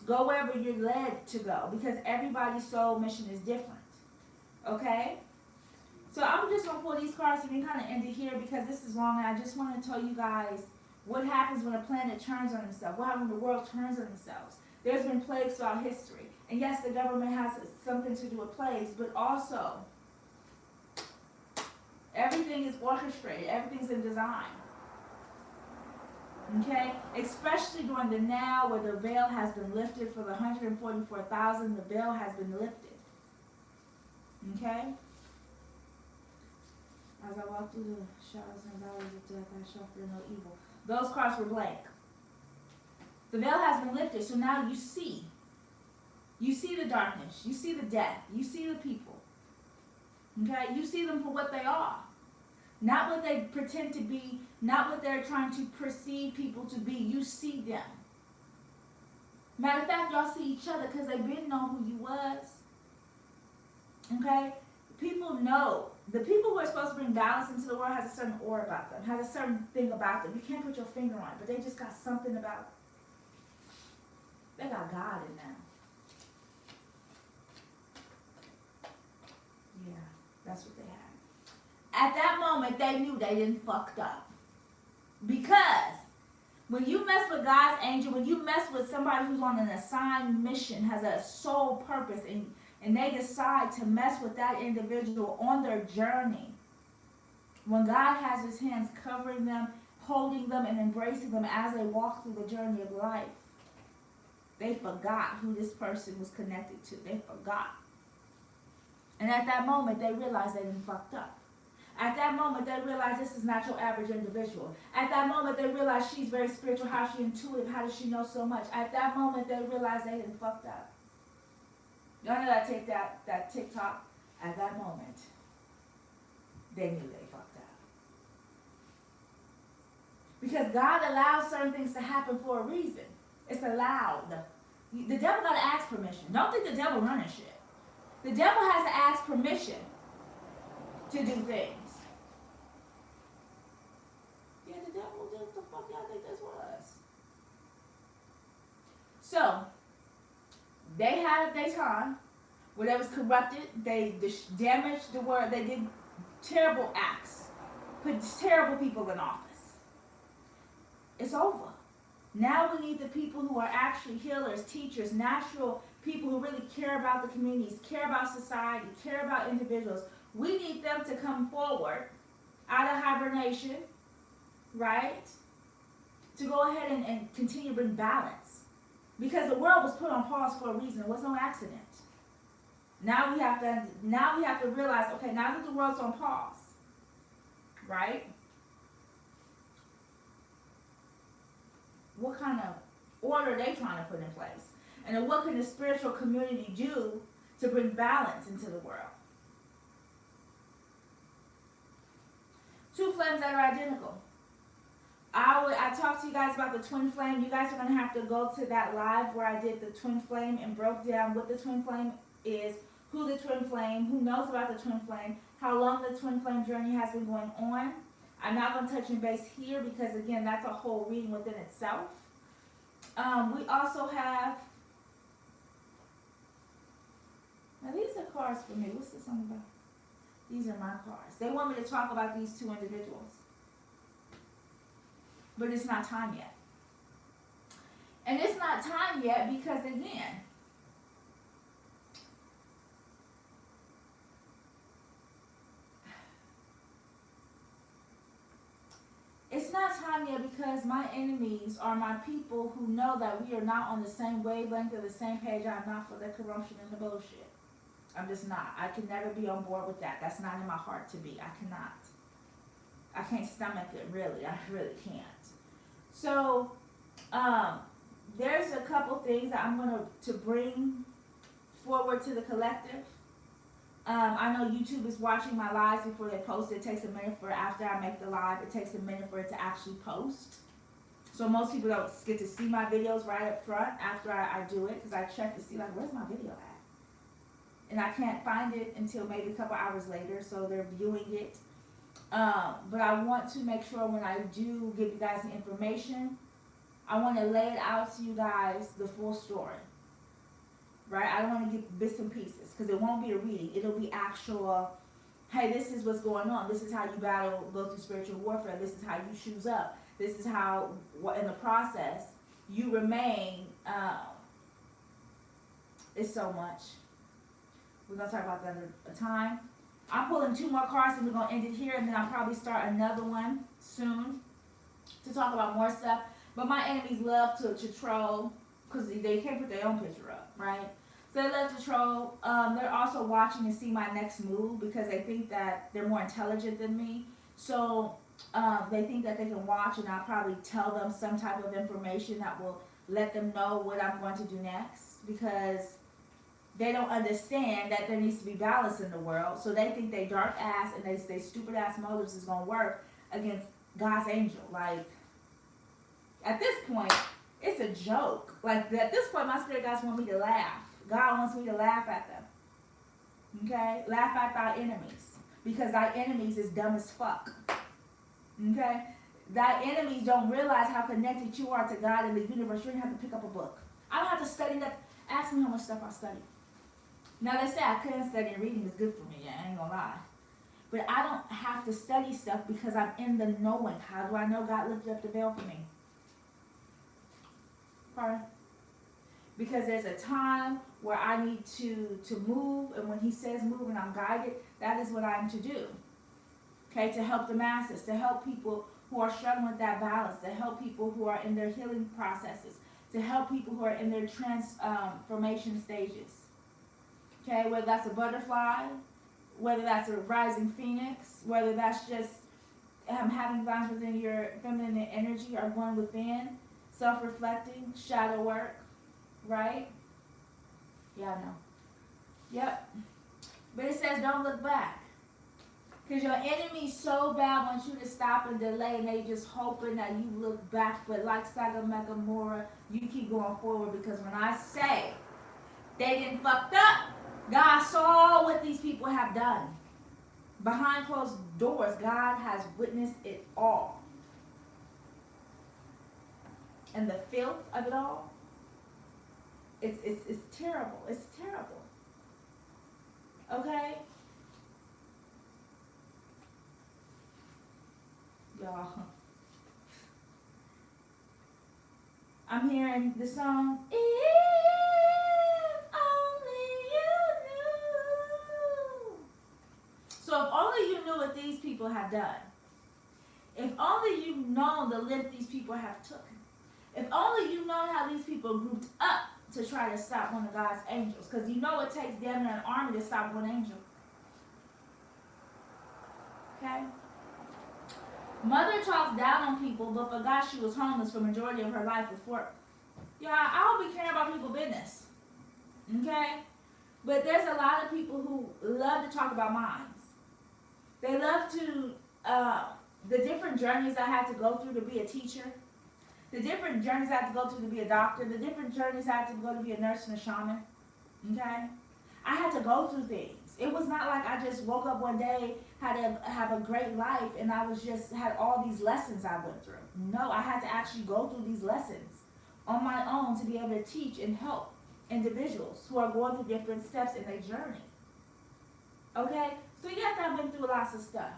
Go wherever you're led to go, because everybody's soul mission is different. Okay? So I'm just going to pull these cards and we kind of end it here because this is long, and I just want to tell you guys what happens when a planet turns on itself. What happens when the world turns on themselves. There's been plagues throughout history. And yes, the government has something to do with plagues, but also everything is orchestrated. Everything's in design. Okay? Especially during the now where the veil has been lifted for the 144,000. The veil has been lifted. Okay? As I walk through the shadows and valleys of death, I shall fear no evil. Those cards were blank. The veil has been lifted, so now you see. You see the darkness. You see the death. You see the people. Okay? You see them for what they are. Not what they pretend to be. Not what they're trying to perceive people to be. You see them. Matter of fact, y'all see each other because they didn't know who you was. Okay? People know. The people who are supposed to bring balance into the world has a certain aura about them, has a certain thing about them. You can't put your finger on it, but they just got something about them. They got God in them. Yeah, that's what they had. At that moment, they knew they didn't fucked up. Because when you mess with God's angel, when you mess with somebody who's on an assigned mission, has a sole purpose, and they decide to mess with that individual on their journey, when God has his hands covering them, holding them, and embracing them as they walk through the journey of life, they forgot who this person was connected to. They forgot. And at that moment, they realized they didn't fucked up. At that moment, they realized this is not your average individual. At that moment, they realized she's very spiritual. How is she intuitive? How does she know so much? At that moment, they realized they didn't fucked up. Y'all know that TikTok? At that moment, they knew they fucked up. Because God allows certain things to happen for a reason. It's allowed. The devil got to ask permission. Don't think the devil running shit. The devil has to ask permission to do things. Yeah, the devil did what the fuck y'all think this was. So, they had their time where they was corrupted. They damaged the world. They did terrible acts. Put terrible people in office. It's over. Now we need the people who are actually healers, teachers, natural people who really care about the communities, care about society, care about individuals. We need them to come forward out of hibernation, right? To go ahead and continue to bring balance. Because the world was put on pause for a reason. It was no accident. Now we have to realize, okay, now that the world's on pause, right? What kind of order are they trying to put in place? And then what can the spiritual community do to bring balance into the world? Two flames that are identical. I talked to you guys about the twin flame. You guys are going to have to go to that live where I did the twin flame and broke down what the twin flame is, who the twin flame, who knows about the twin flame, how long the twin flame journey has been going on. I'm not going to touch on base here because, again, that's a whole reading within itself. We also have, now these are cards for me. What's this one about? These are my cards. They want me to talk about these two individuals. But it's not time yet. And it's not time yet because, again, it's not time yet because my enemies are my people who know that we are not on the same wavelength or the same page. I'm not for the corruption and the bullshit. I'm just not. I can never be on board with that. That's not in my heart to be. I cannot. I can't stomach it, really. I really can't. So, there's a couple things that I'm going to bring forward to the collective. I know YouTube is watching my lives before they post. It takes a minute for after I make the live. It takes a minute for it to actually post. So most people don't get to see my videos right up front after I do it because I check to see, like, where's my video at? and I can't find it until maybe a couple hours later, so they're viewing it. But I want to make sure when I do give you guys the information, I want to lay it out to you guys, the full story. Right? I don't want to give bits and pieces, because it won't be a reading. It'll be actual, hey, this is what's going on. This is how you battle, go through spiritual warfare. This is how you shoes up. This is how, in the process, you remain. It's so much. We're going to talk about that at a time. I'm pulling 2 more cards, and we're going to end it here, and then I'll probably start another one soon to talk about more stuff. But my enemies love to troll, because they can't put their own picture up, right? So they love to troll. They're also watching to see my next move, because they think that they're more intelligent than me. So they think that they can watch, and I'll probably tell them some type of information that will let them know what I'm going to do next, because they don't understand that there needs to be balance in the world. So they think they dark ass and they stupid ass motives is going to work against God's angel. Like, at this point, it's a joke. Like, at this point, my spirit guides want me to laugh. God wants me to laugh at them. Okay? Laugh at thy enemies. Because thy enemies is dumb as fuck. Okay? Thy enemies don't realize how connected you are to God and the universe. You don't have to pick up a book. I don't have to study that. Ask me how much stuff I study. Now, they say I couldn't study, and reading is good for me. I ain't gonna lie. But I don't have to study stuff because I'm in the knowing. How do I know God lifted up the veil for me? Pardon? Because there's a time where I need to move, and when he says move and I'm guided, that is what I'm to do. Okay, to help the masses, to help people who are struggling with that balance, to help people who are in their healing processes, to help people who are in their transformation stages. Okay, whether that's a butterfly, whether that's a rising phoenix, whether that's just having balance within your feminine energy or going within, self-reflecting, shadow work, right? Yeah, I know. Yep. But it says don't look back. Because your enemy so bad wants you to stop and delay, and they just hoping that you look back. But like Saga Megamora, you keep going forward, because when I say they didn't fucked up, God saw what these people have done. Behind closed doors, God has witnessed it all. And the filth of it all, it's terrible. It's terrible. Okay? Y'all. I'm hearing the song, If Only You Knew. So if only you knew what these people have done. If only you know the length these people have taken. If only you know how these people grouped up to try to stop one of God's angels. Because you know it takes damn near an army to stop one angel. Okay? Mother talks down on people, but forgot she was homeless for the majority of her life before. Yeah, I don't be caring about people's business. Okay? But there's a lot of people who love to talk about minds. They love to, the different journeys I had to go through to be a teacher, the different journeys I had to go through to be a doctor, the different journeys I had to go to be a nurse and a shaman. Okay? I had to go through things. It was not like I just woke up one day, had to have a great life, and I was just had all these lessons I went through. No, I had to actually go through these lessons on my own to be able to teach and help individuals who are going through different steps in their journey. Okay? So yes, I've been through lots of stuff.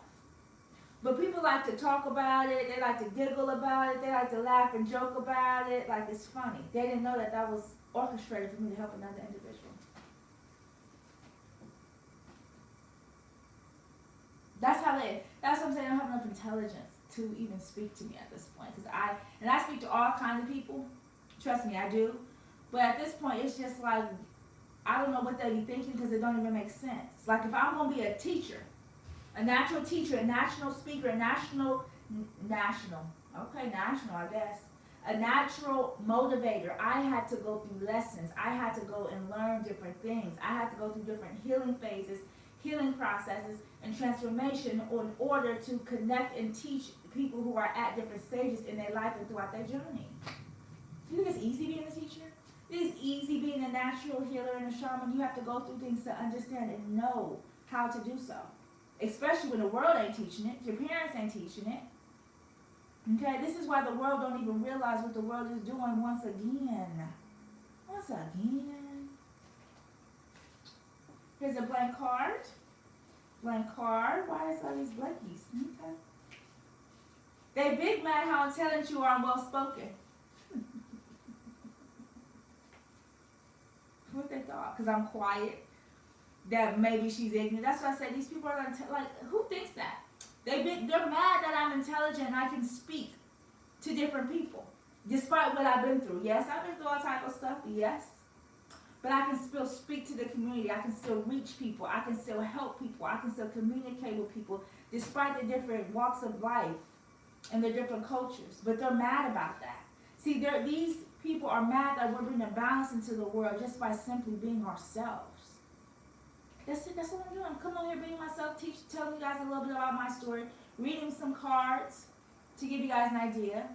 But people like to talk about it, they like to giggle about it, they like to laugh and joke about it, like it's funny. They didn't know that that was orchestrated for me to help another individual. That's what I'm saying. I don't have enough intelligence to even speak to me at this point. And I speak to all kinds of people. Trust me, I do. But at this point, it's just like, I don't know what they be thinking because it don't even make sense. Like if I'm going to be a teacher, a natural teacher, a national speaker, a national, I guess, a natural motivator, I had to go through lessons. I had to go and learn different things. I had to go through different healing phases, healing processes, and transformation in order to connect and teach people who are at different stages in their life and throughout their journey. Do you think it's easy being a teacher? It's easy being a natural healer and a shaman. You have to go through things to understand and know how to do so. Especially when the world ain't teaching it. Your parents ain't teaching it. Okay, this is why the world don't even realize what the world is doing once again. Once again. Here's a blank card. Blank card. Why is all these blankies? Okay. They big mad how intelligent you are and well spoken. What they thought? Because I'm quiet. That maybe she's ignorant. That's why I say these people are gonna like. Who thinks that? They're mad that I'm intelligent and I can speak to different people, despite what I've been through. Yes, I've been through all type of stuff. Yes, but I can still speak to the community. I can still reach people. I can still help people. I can still communicate with people, despite the different walks of life and the different cultures. But they're mad about that. See, these people are mad that we're bringing balance into the world just by simply being ourselves. That's it. That's what I'm doing. I'm coming on here, being myself, telling you guys a little bit about my story, reading some cards to give you guys an idea,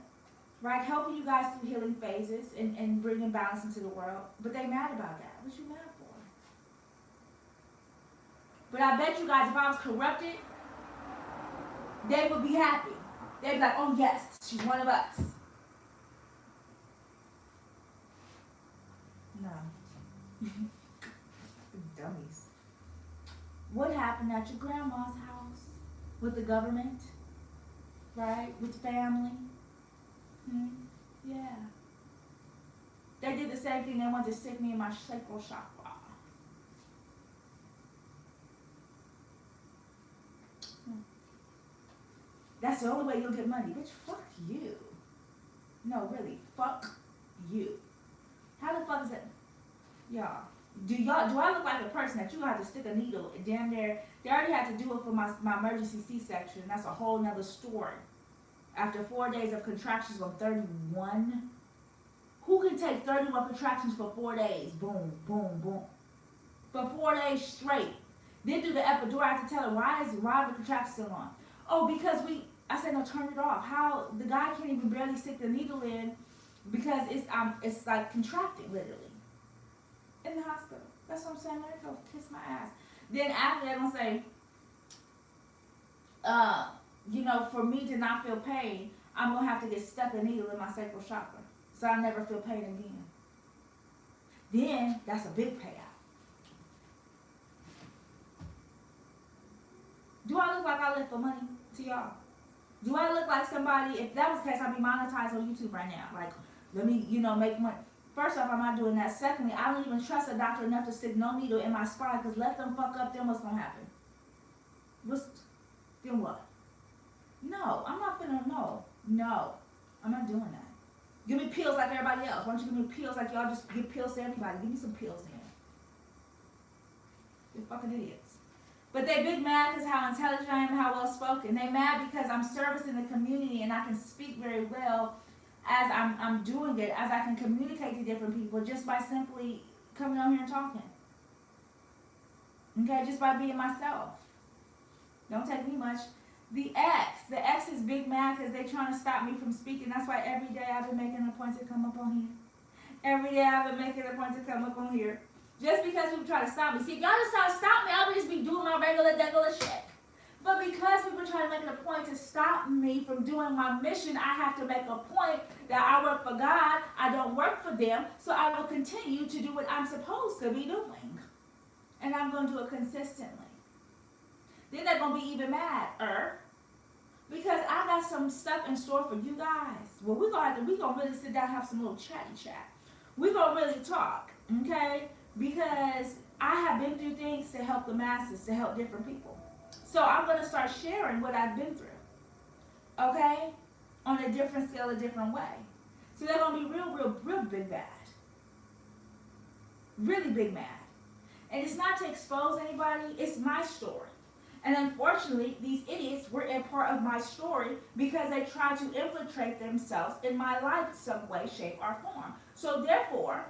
right? Helping you guys through healing phases and bringing balance into the world. But they mad about that. What you mad for? But I bet you guys, if I was corrupted, they would be happy. They'd be like, oh yes, she's one of us. No. Dummies. What happened at your grandma's house? With the government? Right? With family? Yeah. They did the same thing. They wanted to stick me in my sacral chakra. That's the only way you'll get money. Bitch, fuck you. No, really, fuck you. How the fuck is it? Y'all. Do I look like a person that you have to stick a needle down there? They already had to do it for my emergency C-section. That's a whole nother story. After 4 days of contractions on 31. Who can take 31 contractions for 4 days? Boom, boom, boom. For 4 days straight. Then do the epidural. I have to tell her, why are the contractions still on? Oh, because I said, no, turn it off. How? The guy can't even barely stick the needle in because it's like contracting, literally. In the hospital. That's what I'm saying. Let me go kiss my ass. Then after they're gonna say, for me to not feel pain, I'm gonna have to get stuck a needle in my sacral chakra, so I never feel pain again. Then that's a big payout. Do I look like I live for money to y'all? Do I look like somebody? If that was the case, I'd be monetized on YouTube right now. Like, let me, make money. First off, I'm not doing that. Secondly, I don't even trust a doctor enough to stick no needle in my spine, because let them fuck up, then what's going to happen? Then what? No, I'm not finna, no, I'm not doing that. Give me pills like everybody else. Why don't you give me pills like y'all just give pills to everybody? Give me some pills in. You're fucking idiots. But they big mad because how intelligent I am and how well spoken. They mad because I'm servicing the community and I can speak very well as I'm doing it, as I can communicate to different people just by simply coming on here and talking. Okay, just by being myself. Don't take me much. The ex is big mad because they're trying to stop me from speaking. That's why every day I've been making a point to come up on here. Every day I've been making a point to come up on here. Just because people try to stop me. See, if y'all just try to stop me, I would just be doing my regular shit. But because people try to make it a point to stop me from doing my mission, I have to make a point that I work for God. I don't work for them. So I will continue to do what I'm supposed to be doing. And I'm going to do it consistently. Then they're going to be even madder. Because I got some stuff in store for you guys. Well, we're going to really sit down and have some little chatty chat. We're going to really talk. Okay? Because I have been through things to help the masses, to help different people. So I'm going to start sharing what I've been through. Okay? On a different scale, a different way. So they're going to be real big bad. Really big mad. And it's not to expose anybody. It's my story. And unfortunately, these idiots were a part of my story because they tried to infiltrate themselves in my life some way, shape, or form. So therefore,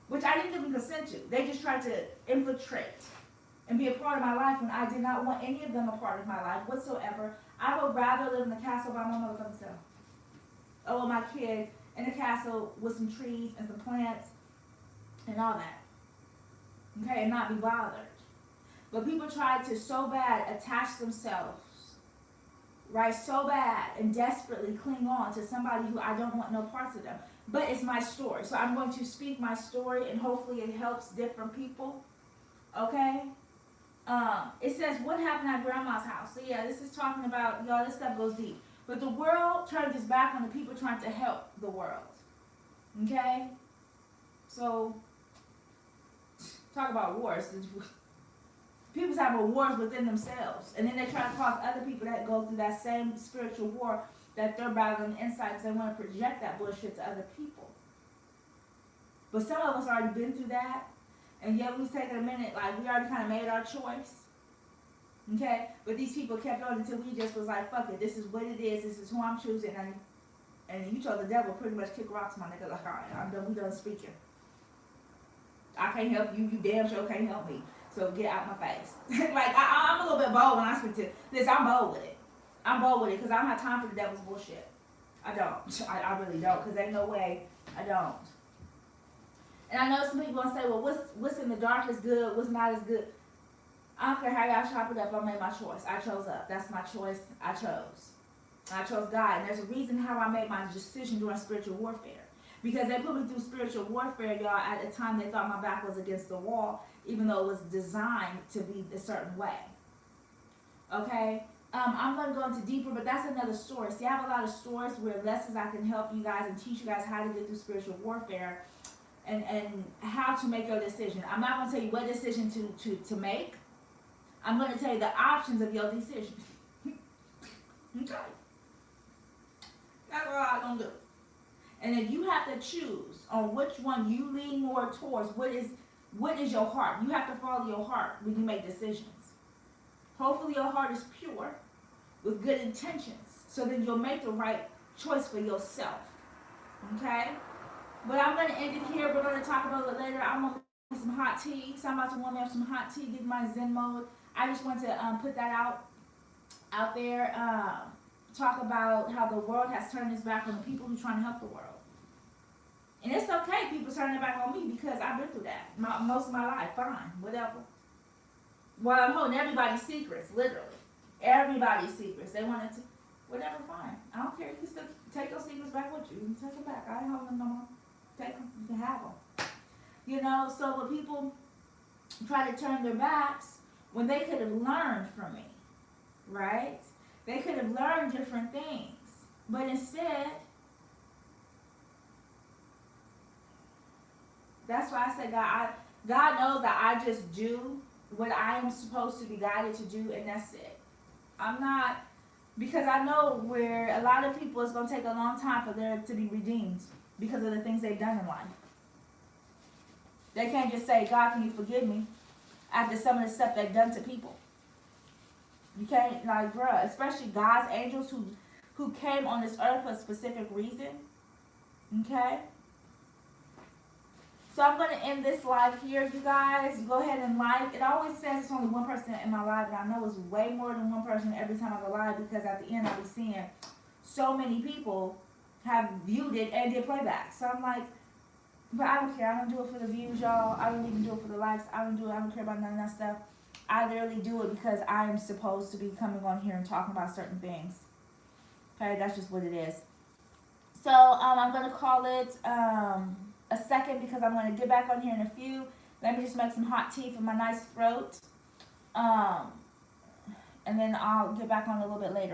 which I didn't give them consent to. They just tried to infiltrate and be a part of my life when I did not want any of them a part of my life whatsoever. I would rather live in the castle by my motherfucking self. Oh, well, my kid in a castle with some trees and some plants and all that. Okay, and not be bothered. But people try to so bad attach themselves, right, so bad and desperately cling on to somebody who I don't want no parts of them. But it's my story. So I'm going to speak my story and hopefully it helps different people. Okay? It says, what happened at grandma's house? So yeah, this is talking about, y'all, this stuff goes deep. But the world turned its back on the people trying to help the world. Okay? So, talk about wars. People's having wars within themselves. And then they try to cause other people that go through that same spiritual war that they're battling inside because they want to project that bullshit to other people. But some of us already been through that. And yet we've taken a minute, like we already kind of made our choice. Okay? But these people kept on until we just was like, fuck it, this is what it is, this is who I'm choosing. And you told the devil pretty much kick rocks, my nigga. Like, all right, I'm done, we done speaking. I can't help you, you damn sure can't help me. So get out my face. Like, I'm a little bit bold when I speak to this. I'm bold with it. I'm bold with it because I don't have time for the devil's bullshit. I don't. I really don't because ain't no way I don't. And I know some people gonna say, well, what's in the dark is good, what's not is good. I don't care how y'all chop it up, I made my choice. I chose up. That's my choice. I chose. I chose God. And there's a reason how I made my decision during spiritual warfare. Because they put me through spiritual warfare, y'all, at a time they thought my back was against the wall, even though it was designed to be a certain way. Okay? I'm going to go into deeper, but that's another story. See, I have a lot of stories where lessons I can help you guys and teach you guys how to get through spiritual warfare and how to make your decision. I'm not going to tell you what decision to make. I'm going to tell you the options of your decision. Okay? That's all I'm going to do. And then you have to choose on which one you lean more towards. What is your heart? You have to follow your heart when you make decisions. Hopefully your heart is pure with good intentions. So then you'll make the right choice for yourself. Okay? But I'm going to end it here. We're going to talk about it later. I'm going to make some hot tea. So I'm about to warm me up some hot tea, get my Zen mode. I just want to put that out there. Talk about how the world has turned its back on the people who are trying to help the world. And it's okay, people turning their back on me because I've been through that most of my life. Fine, whatever. Well, I'm holding everybody's secrets, literally. Everybody's secrets. They wanted to, whatever, fine. I don't care. You can still take those secrets back with you. You can take them back. I ain't holding them no more. Take them. You can have them. You know, so when people try to turn their backs, when they could have learned from me, right? They could have learned different things. But instead, that's why I say God knows that I just do what I am supposed to be guided to do, and that's it. I'm not, because I know where a lot of people, it's going to take a long time for them to be redeemed because of the things they've done in life. They can't just say, God, can you forgive me after some of the stuff they've done to people. You can't, like, bruh, especially God's angels who came on this earth for a specific reason. Okay? So I'm going to end this live here, you guys. Go ahead and like. It always says it's only one person in my live, and I know it's way more than one person every time I go live because at the end I'll be seeing so many people have viewed it and did playback. So I'm like, but I don't care. I don't do it for the views, y'all. I don't even do it for the likes. I don't care about none of that stuff. I literally do it because I am supposed to be coming on here and talking about certain things. Okay, that's just what it is. So I'm going to call it a second because I'm going to get back on here in a few. Let me just make some hot tea for my nice throat. And then I'll get back on a little bit later.